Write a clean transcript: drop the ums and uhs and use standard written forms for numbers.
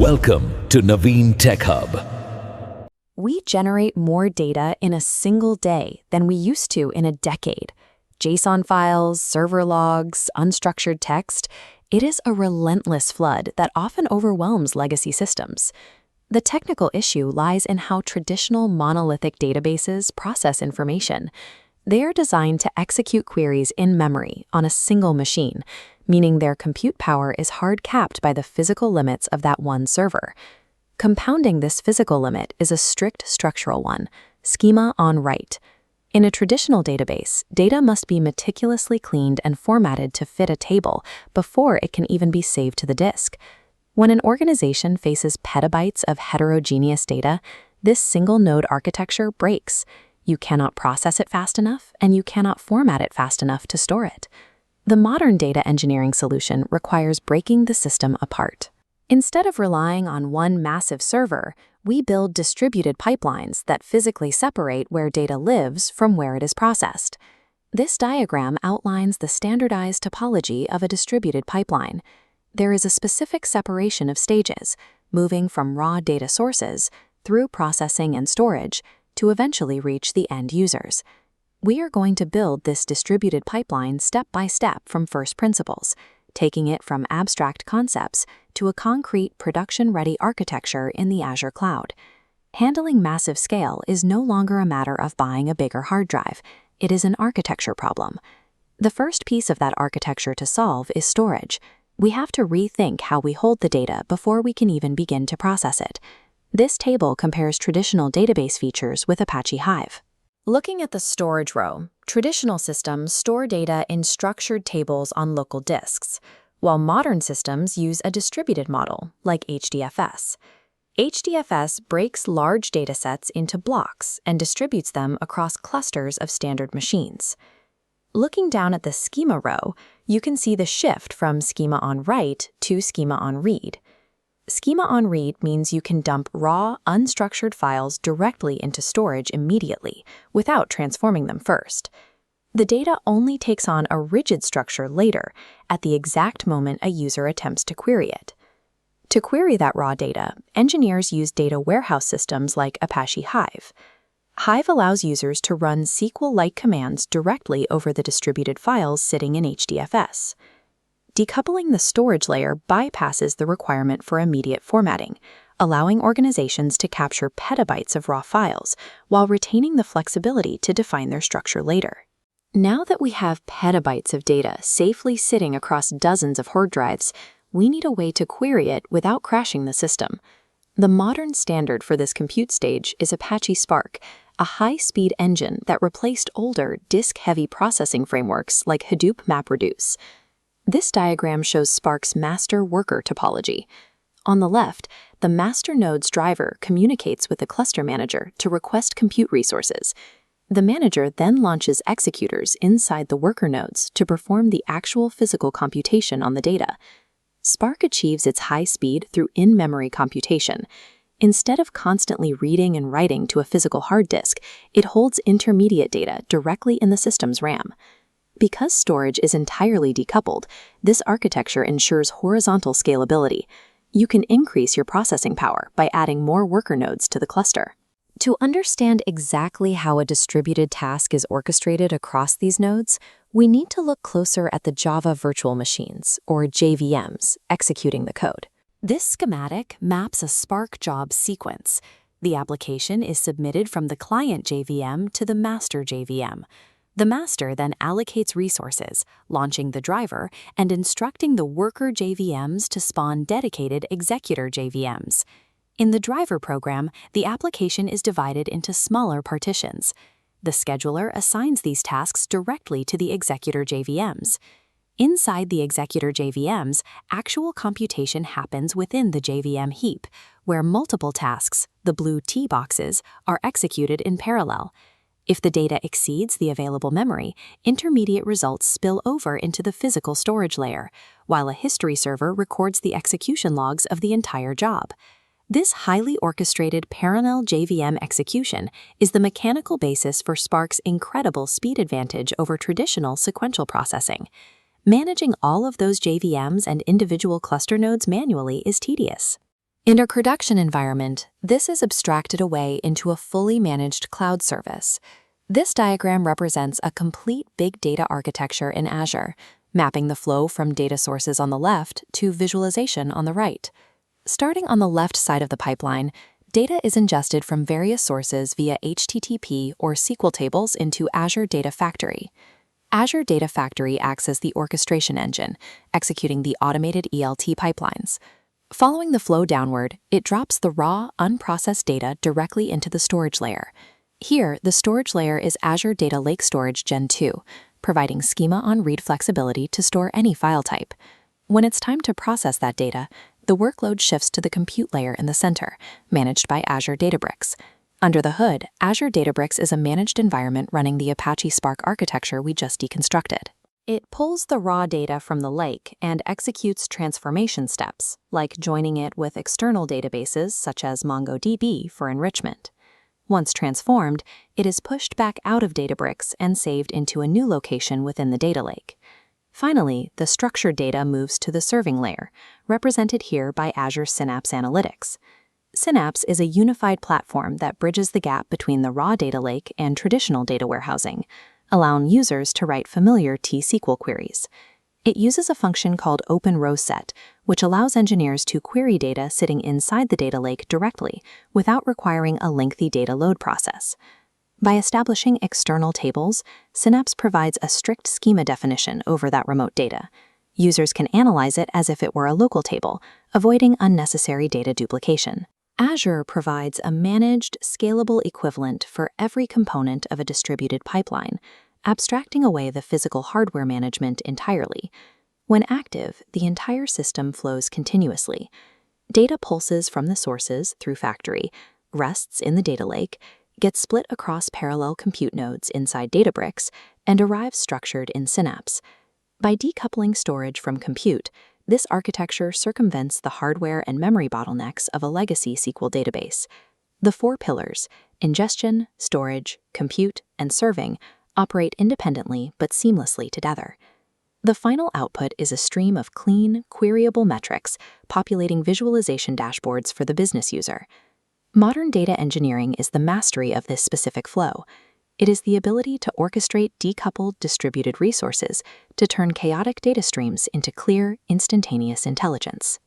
Welcome to Naveen Tech Hub. We generate more data in a single day than we used to in a decade. JSON files, server logs, unstructured text. It is a relentless flood that often overwhelms legacy systems. The technical issue lies in how traditional monolithic databases process information. They are designed to execute queries in memory on a single machine, meaning their compute power is hard-capped by the physical limits of that one server. Compounding this physical limit is a strict structural one, schema on write. In a traditional database, data must be meticulously cleaned and formatted to fit a table before it can even be saved to the disk. When an organization faces petabytes of heterogeneous data, this single-node architecture breaks. You cannot process it fast enough, and you cannot format it fast enough to store it. The modern data engineering solution requires breaking the system apart. Instead of relying on one massive server, we build distributed pipelines that physically separate where data lives from where it is processed. This diagram outlines the standardized topology of a distributed pipeline. There is a specific separation of stages, moving from raw data sources through processing and storage to eventually reach the end users. We are going to build this distributed pipeline step by step from first principles, taking it from abstract concepts to a concrete production-ready architecture in the Azure cloud. Handling massive scale is no longer a matter of buying a bigger hard drive. It is an architecture problem. The first piece of that architecture to solve is storage. We have to rethink how we hold the data before we can even begin to process it. This table compares traditional database features with Apache Hive. Looking at the storage row, traditional systems store data in structured tables on local disks, while modern systems use a distributed model, like HDFS. HDFS breaks large datasets into blocks and distributes them across clusters of standard machines. Looking down at the schema row, you can see the shift from schema on write to schema on read. Schema on read means you can dump raw, unstructured files directly into storage immediately, without transforming them first. The data only takes on a rigid structure later, at the exact moment a user attempts to query it. To query that raw data, engineers use data warehouse systems like Apache Hive. Hive allows users to run SQL-like commands directly over the distributed files sitting in HDFS. Decoupling the storage layer bypasses the requirement for immediate formatting, allowing organizations to capture petabytes of raw files while retaining the flexibility to define their structure later. Now that we have petabytes of data safely sitting across dozens of hard drives, we need a way to query it without crashing the system. The modern standard for this compute stage is Apache Spark, a high-speed engine that replaced older, disk-heavy processing frameworks like Hadoop MapReduce. This diagram shows Spark's master-worker topology. On the left, the master node's driver communicates with the cluster manager to request compute resources. The manager then launches executors inside the worker nodes to perform the actual physical computation on the data. Spark achieves its high speed through in-memory computation. Instead of constantly reading and writing to a physical hard disk, it holds intermediate data directly in the system's RAM. Because storage is entirely decoupled, this architecture ensures horizontal scalability. You can increase your processing power by adding more worker nodes to the cluster. To understand exactly how a distributed task is orchestrated across these nodes, we need to look closer at the Java Virtual Machines, or JVMs, executing the code. This schematic maps a Spark job sequence. The application is submitted from the client JVM to the master JVM. The master then allocates resources, launching the driver and instructing the worker JVMs to spawn dedicated executor JVMs. In the driver program, the application is divided into smaller partitions. The scheduler assigns these tasks directly to the executor JVMs. Inside the executor JVMs, actual computation happens within the JVM heap, where multiple tasks, the blue T boxes, are executed in parallel. If the data exceeds the available memory, intermediate results spill over into the physical storage layer, while a history server records the execution logs of the entire job. This highly orchestrated parallel JVM execution is the mechanical basis for Spark's incredible speed advantage over traditional sequential processing. Managing all of those JVMs and individual cluster nodes manually is tedious. In a production environment, this is abstracted away into a fully managed cloud service. This diagram represents a complete big data architecture in Azure, mapping the flow from data sources on the left to visualization on the right. Starting on the left side of the pipeline, data is ingested from various sources via HTTP or SQL tables into Azure Data Factory. Azure Data Factory acts as the orchestration engine, executing the automated ELT pipelines. Following the flow downward, it drops the raw, unprocessed data directly into the storage layer. Here, the storage layer is Azure Data Lake Storage Gen2, providing schema-on-read flexibility to store any file type. When it's time to process that data, the workload shifts to the compute layer in the center, managed by Azure Databricks. Under the hood, Azure Databricks is a managed environment running the Apache Spark architecture we just deconstructed. It pulls the raw data from the lake and executes transformation steps, like joining it with external databases such as MongoDB for enrichment. Once transformed, it is pushed back out of Databricks and saved into a new location within the data lake. Finally, the structured data moves to the serving layer, represented here by Azure Synapse Analytics. Synapse is a unified platform that bridges the gap between the raw data lake and traditional data warehousing, allowing users to write familiar T-SQL queries. It uses a function called OpenRowSet, which allows engineers to query data sitting inside the data lake directly without requiring a lengthy data load process. By establishing external tables, Synapse provides a strict schema definition over that remote data. Users can analyze it as if it were a local table, avoiding unnecessary data duplication. Azure provides a managed, scalable equivalent for every component of a distributed pipeline, abstracting away the physical hardware management entirely. When active, the entire system flows continuously. Data pulses from the sources through Factory, rests in the data lake, gets split across parallel compute nodes inside Databricks, and arrives structured in Synapse. By decoupling storage from compute, this architecture circumvents the hardware and memory bottlenecks of a legacy SQL database. The four pillars, ingestion, storage, compute, and serving, operate independently but seamlessly together. The final output is a stream of clean, queryable metrics populating visualization dashboards for the business user. Modern data engineering is the mastery of this specific flow. It is the ability to orchestrate decoupled distributed resources to turn chaotic data streams into clear, instantaneous intelligence.